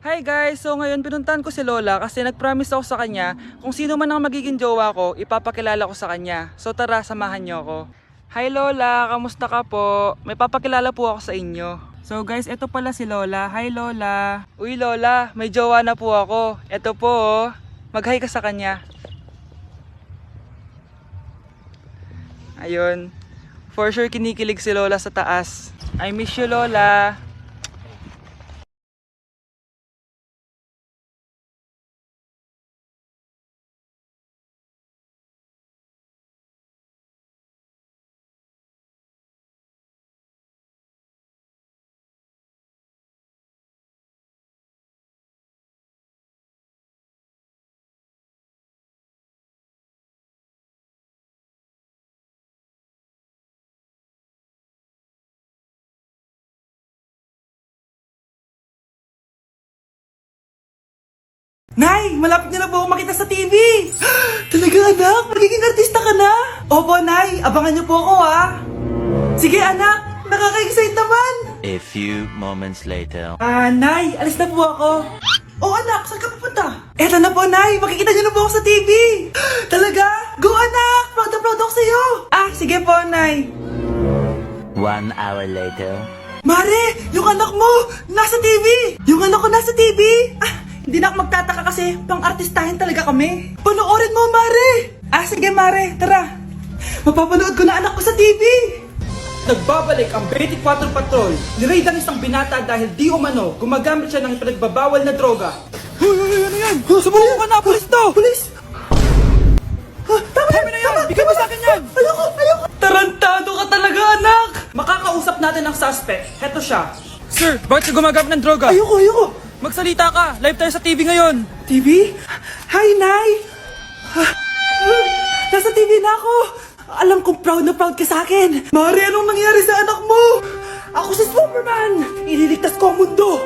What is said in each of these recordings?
Hi guys! So ngayon pinuntahan ko si Lola kasi nag-promise ako sa kanya kung sino man ang magiging jowa ko, ipapakilala ko sa kanya. So tara, samahan niyo ako. Hi Lola! Kamusta ka po? May papakilala po ako sa inyo. So guys, ito pala si Lola. Hi Lola! Uy Lola, may jowa na po ako. Ito po oh. Mag-hi ka sa kanya. Ayun. For sure kinikilig si Lola sa taas. I miss you Lola! Nay! Malapit na po ako makita sa TV! Talaga anak? Magiging artista ka na? Opo Nay! Abangan niyo po ako ha! Sige anak! Nakaka-excite naman! A few moments later. Nay! Alis na po ako! Oh anak! Saan ka pupunta? Eto na po Nay! Makikita niyo na po ako sa TV! Talaga? Go anak! Proud na proud ako sa'yo! Sige po Nay! 1 hour later. Mare! Yung anak mo! Nasa TV! Yung anak ko nasa TV! Hindi na ako magtataka kasi pang-artistahin talaga kami. Panoorin mo, Mare! Sige, Mare. Tara. Mapapanood ko na anak ko sa TV. Nagbabalik ang 24 Patrol. Niraid ang isang binata dahil di umano gumagamit siya ng pinagbabawal na droga. Hoy, ano yan? Sumulong ka na, pulis to! Pulis! Tama na yan! Bigyan mo sa akin yan! Ayoko! Tarantado ka talaga, anak! Makakausap natin ang suspect. Heto siya. Sir, bakit ka gumagamit ng droga? Ayoko! Magsalita ka! Live tayo sa TV ngayon! TV? Hi, Nay! Nasa TV na ako! Alam kong proud na proud ka sa akin! Mari, anong nangyari sa anak mo? Ako si Superman! Ililigtas ko ang mundo!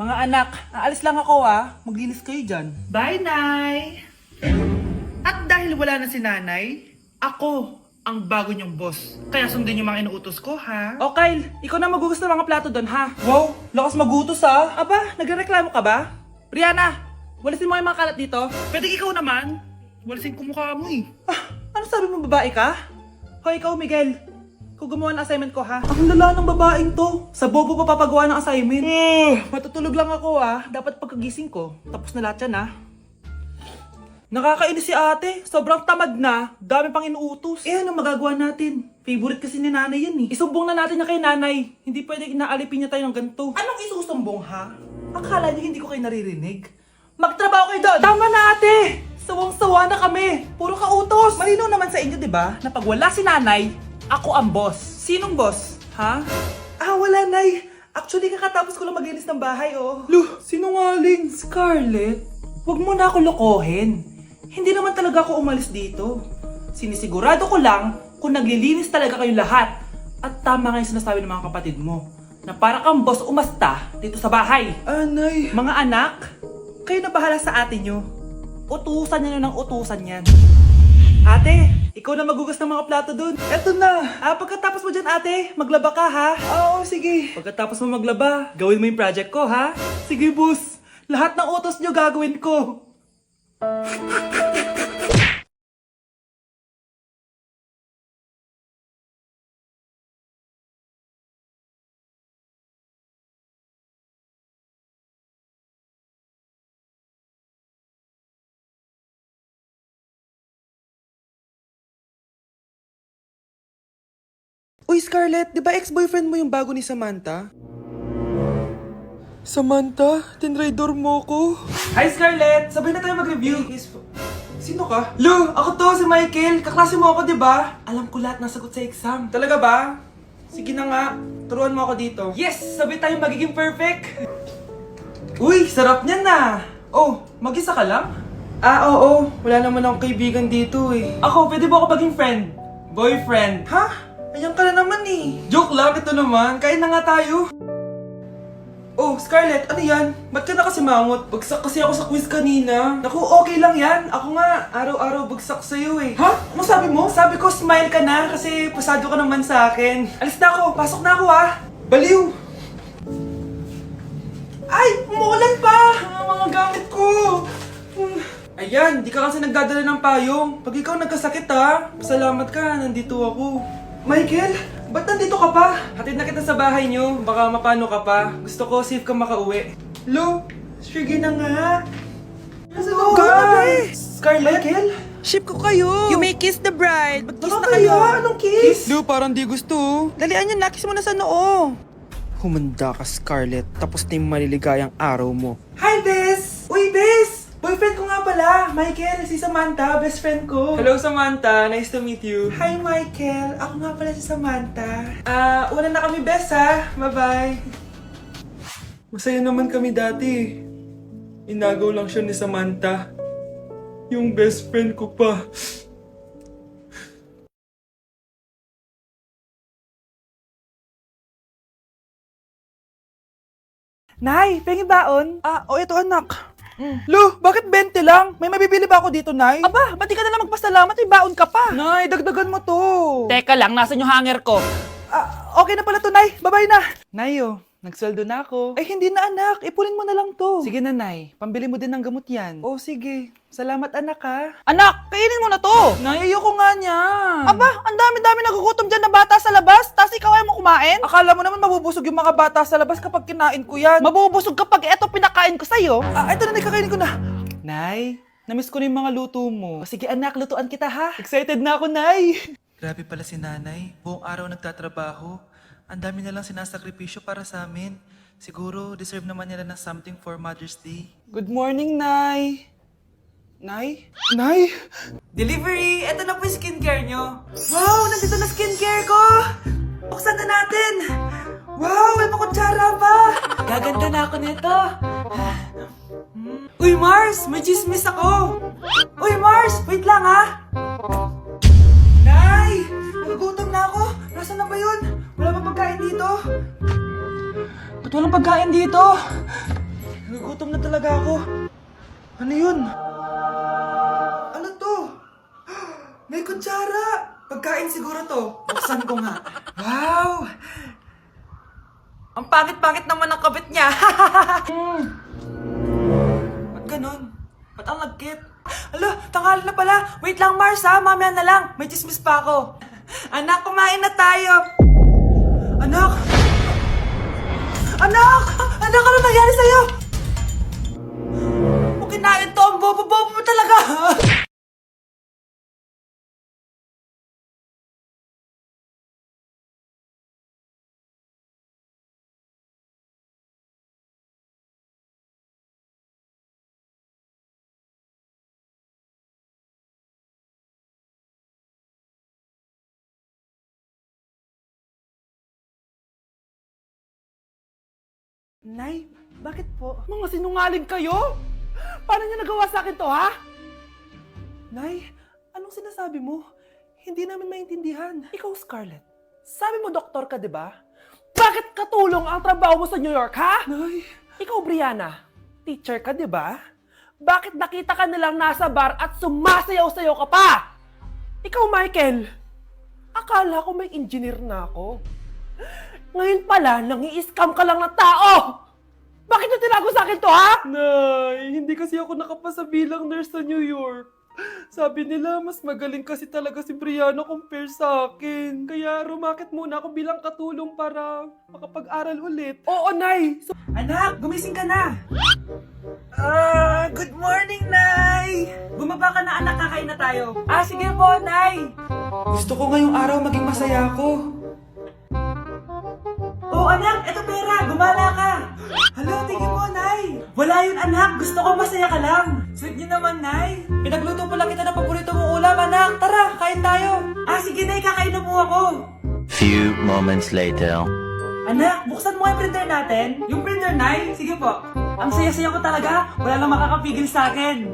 Mga anak, aalis lang ako Maglinis kayo dyan. Bye, Nay! At dahil wala na si Nanay, ako ang bago niyong boss. Kaya sundin yung mga inuutos ko, ha? O Kyle, ikaw na magugas ng mga plato doon ha. Wow, lakas magutos ha. Aba, nagreklamo ka ba? Brianna, walisin mo yung mga kalat dito. Pwede ikaw naman. Walisin ko mukha mo eh. Ano sabi mo babae ka? Hoy ikaw Miguel, kung gumawa ng assignment ko ha. Ang lala ng babaeng to. Sa bobo pa papagawa ng assignment. Matutulog lang ako Dapat pagkagising ko, tapos na lahat yan Nakakainis si ate. Sobrang tamad na. Dami pang inuutos. Ano magagawa natin? Favorite kasi ni nanay yan Isumbong na natin niya kay nanay. Hindi pwede inaalipin niya tayo ng ganito. Anong isusumbong ha? Akala niyo hindi ko kayo naririnig? Magtrabaho kayo doon! Tama na ate! Sawang-sawa na kami. Puro kautos. Malinaw naman sa inyo, di ba? Na pag wala si nanay, ako ang boss. Sinong boss? Ha? Wala nay. Actually, kakatapos ko lang maglinis ng bahay, Luh, sinungaling. Scarlett, wag mo na ako lokohin. Hindi naman talaga ako umalis dito. Sinisigurado ko lang kung naglilinis talaga kayong lahat. At tama nga yung sinasabi ng mga kapatid mo. Na para kang boss umasta dito sa bahay. Nay. Mga anak, kayo na bahala sa ate nyo. Utusan nyo ng utusan yan. Ate, ikaw na magugas ng mga plato dun. Eto na. Pagkatapos mo dyan ate, maglaba ka ha? Oo, sige. Pagkatapos mo maglaba, gawin mo yung project ko ha? Sige boss. Lahat ng utos nyo gagawin ko. Uy Scarlett, di ba ex-boyfriend mo yung bago ni Samantha? Samantha, tinraidor mo ko. Hi Scarlett! Sabay na tayo mag-review. Sino ka? Lu, ako to, si Michael. Kaklase mo ako, di ba? Alam ko lahat ng sagot sa exam. Talaga ba? Sige na nga, turuan mo ako dito. Yes! Sabay tayo magiging perfect! Uy, sarap niyan na! Oh, mag-isa ka lang? Oo. Wala naman akong kaibigan dito eh. Ako, pwede ba ako maging friend? Boyfriend. Ha? Ayan ka na naman eh. Joke lang, ito naman. Kain na nga tayo. Oh, Scarlett, ano yan? Ba't ka na kasi mangot? Bagsak kasi ako sa quiz kanina. Naku, okay lang yan. Ako nga, araw-araw bagsak sa'yo eh. Ha? Ano sabi mo? Sabi ko, smile ka na kasi pasado ka naman sa akin. Alis na ako, pasok na ako ha. Baliw! Ay, umuulan pa! Ang mga gamit ko! Ayan, di ka kasi nagdadala ng payong. Pag ikaw nagkasakit ha, salamat ka, nandito ako. Michael, ba't nandito ka pa? Hatid na kita sa bahay niyo, baka mapano ka pa. Gusto ko safe ka makauwi. Lo, sige na nga. Nasa loob ka? Scarlett? Michael? Ship ko kayo! You may kiss the bride! Mag-kiss na Ano kayo! kaya? Anong kiss? Lu, parang di gusto. Dalian yun, nakis mo na sa noo. Humanda ka, Scarlett. Tapos na yung maliligayang araw mo. Hi, Bes! Uy, Bes! Boyfriend ko nga pala, Michael, si Samantha, best friend ko. Hello, Samantha. Nice to meet you. Hi, Michael. Ako nga pala si Samantha. Una na kami, Bes, ha? Bye-bye. Masaya naman kami dati. Inagaw lang siya ni Samantha. Yung best friend ko pa. Nay, pengi baon? Ito anak. Lu, bakit 20 lang? May mabibili ba ako dito, Nay? Aba, ba't di ka na lang magpasalamat? May baon ka pa. Nay, dagdagan mo to. Teka lang, nasan yung hanger ko? Okay na pala to, Nay. Bye-bye na. Nay, nagsweldo na ako. Ay, hindi na, anak. Ipunin mo na lang to. Sige na, Nay. Pambili mo din ng gamot yan. Oh, sige. Salamat, anak, ha. Anak, kainin mo na to. Nay, ayoko nga niya. Aba, ang dami-dami nagugutom dyan na bata sa labas. Tapos ikaw ay mo kumain? Akala mo naman mabubusog yung mga bata sa labas kapag kinain ko yan. Mabubusog kapag eto pinakain ko sa'yo. Ito na, kakainin ko na. Nay, namiss ko na yung mga luto mo. Sige, anak, lutuan kita, ha. Excited na ako, Nay. Grabe pala si nanay. Buong araw nagtatrabaho. Ang dami na lang sinasakripisyo para sa amin. Siguro, deserve naman nila ng something for Mother's Day. Good morning, Nay. Nay? Nay? Delivery! Ito na po yung skincare nyo. Wow! Nandito na skincare ko! Buksan na natin! Wow! May makutsara pa! Gaganda na ako nito! Uy, Mars! May chismis ako! Uy, Mars! Wait lang, ha! Nay! Nagugutom na ako! Nasaan na ba yun? Wala ba pagkain dito? Ba't walang pagkain dito? Nagugutom na talaga ako. Ano yun? Ano to? May kutsara! Pagkain siguro to. Buksan ko nga. Wow! Ang pangit-pangit naman ang kabit niya. Ba't ganun? Ba't ang lagkit? Alo, tanghali na pala. Wait lang, Mars, ha? Mamaya na lang. May chismis pa ako. Anak, kumain na tayo. Anak! Anak! Anak, ano nangyari sa'yo? Kung kinain to, ang bobo-bobo mo talaga. Nay, bakit po? Mga sinungaling kayo? Paano niya nagawa sa akin to, ha? Nay, anong sinasabi mo? Hindi namin maintindihan. Ikaw, Scarlett, sabi mo doktor ka, di ba? Bakit katulong ang trabaho mo sa New York, ha? Nay. Ikaw, Brianna, teacher ka, di ba? Bakit nakita ka nilang nasa bar at sumasayaw-sayaw ka pa? Ikaw, Michael, akala ko may engineer na ako. Ngayon pala, nangi-scam ka lang ng tao! Bakit niyo tinago sa akin to, ha? Nay, hindi kasi ako nakapasa bilang nurse sa New York. Sabi nila, mas magaling kasi talaga si Brianna compare sa akin. Kaya rumakit muna ako bilang katulong para makapag-aral ulit. Oo, Nay! Anak, gumising ka na! Good morning, Nay! Bumaba ka na, anak, kakain na tayo. Sige po, Nay! Gusto ko ngayong araw maging masaya ako. Oh, anak, eto pera, gumala ka! Hala, tingin mo, Nay! Wala yun, anak, gusto ko masaya ka lang! Sweet niyo naman, Nay! Pinagluto pala kita ng paborito mong ulam, anak! Tara, kain tayo! Sige, Nay, kakain na po ako! Few moments later. Anak, buksan mo yung printer natin. Yung printer, Nay? Sige po. Ang saya-saya ko talaga. Wala lang makakapigil sa akin.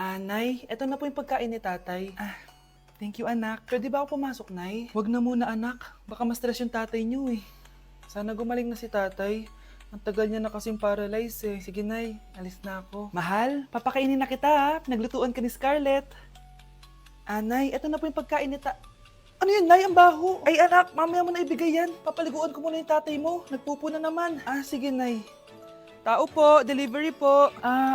Nay, eto na po yung pagkain ni tatay. Thank you, anak. Pwede ba ako pumasok, Nay? Wag na muna, anak. Baka ma-stress yung tatay niyo eh. Sana gumaling na si tatay. Ang tagal niya na kasing paralyzed eh. Sige, Nay. Alis na ako. Mahal, papakainin na kita ha. Naglutuan ka ni Scarlett. Nay, eto na po yung pagkain ni Ano yun, Nay? Ang baho. Ay, anak, mamaya mo na ibigay yan. Papaliguan ko muna yung tatay mo. Nagpupo na naman. Sige, Nay. Tao po, delivery po.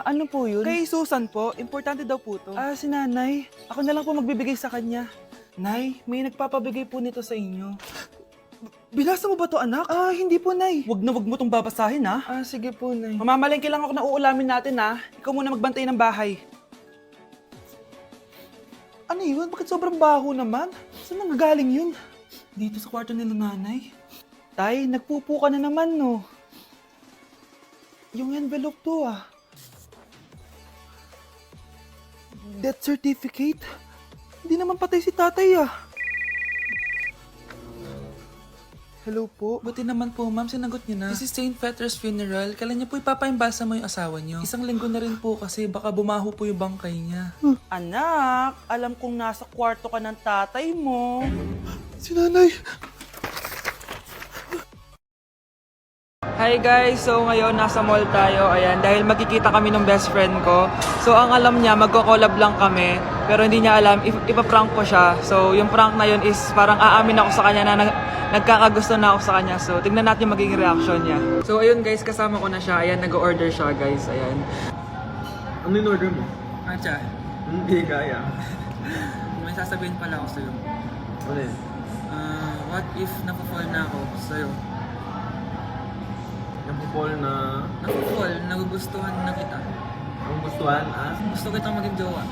Ano po yun? Kay Susan po, importante daw po to. Si nanay. Ako na lang po magbibigay sa kanya. Nay, may nagpapabigay po nito sa inyo. Binasa mo ba to, anak? Hindi po, Nay. Wag mo tong babasahin, ha? Sige po, Nay. Mamamalengke lang ako na uulamin natin, ha? Ikaw muna magbantay ng bahay. Ano yun? Bakit sobrang baho naman? Saan nanggagaling yun? Dito sa kwarto nila nanay. Tay, nagpupo ka na naman, no? Yung envelope to, Death certificate? Hindi naman patay si tatay, Hello po. Buti naman po, ma'am, sinagot niyo na. This is St. Peter's Funeral. Kailan niyo po ipapaimbasa mo yung asawa niyo? Isang linggo na rin po kasi baka bumaho po yung bangkay niya. Anak, alam kong nasa kwarto ka ng tatay mo. Si nanay! Hi guys! So ngayon nasa mall tayo. Ayan, dahil magkikita kami ng best friend ko. So ang alam niya, magko-collab lang kami. Pero hindi niya alam, ipaprank ko siya. So yung prank na yun is parang aamin ako sa kanya na nagkakagusto na ako sa kanya. So tignan natin yung magiging reaction niya. So ayun guys, kasama ko na siya. Ayan, nag-order siya guys. Ayan. Ano yung order mo? Acha, Hindi kaya. may sasabihin pala ako sa'yo. Ano yun? What if napafall na ako sa'yo? Napupol na... Napafall, nagugustuhan na kita. Ang gustuhan, Gusto kitang maging jowa.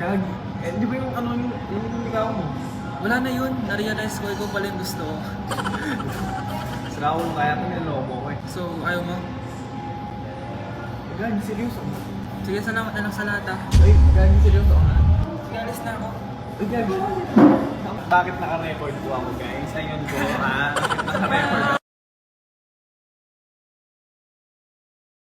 Gagi. Di ba yung ano yung ligaw mo? Wala na yun, na-realize ko, ikaw pala yung gusto ko. Sigaw mo kaya kung niloko ko eh. So, ayaw mo? Gagi, seryoso. Sige, salamat na lang sa lahat Ay, gagi, seryoso ka. Sige, alis na ako. Ay, gagi. Bakit naka-record po ako, guys? Ayun ko, Naka-record ako.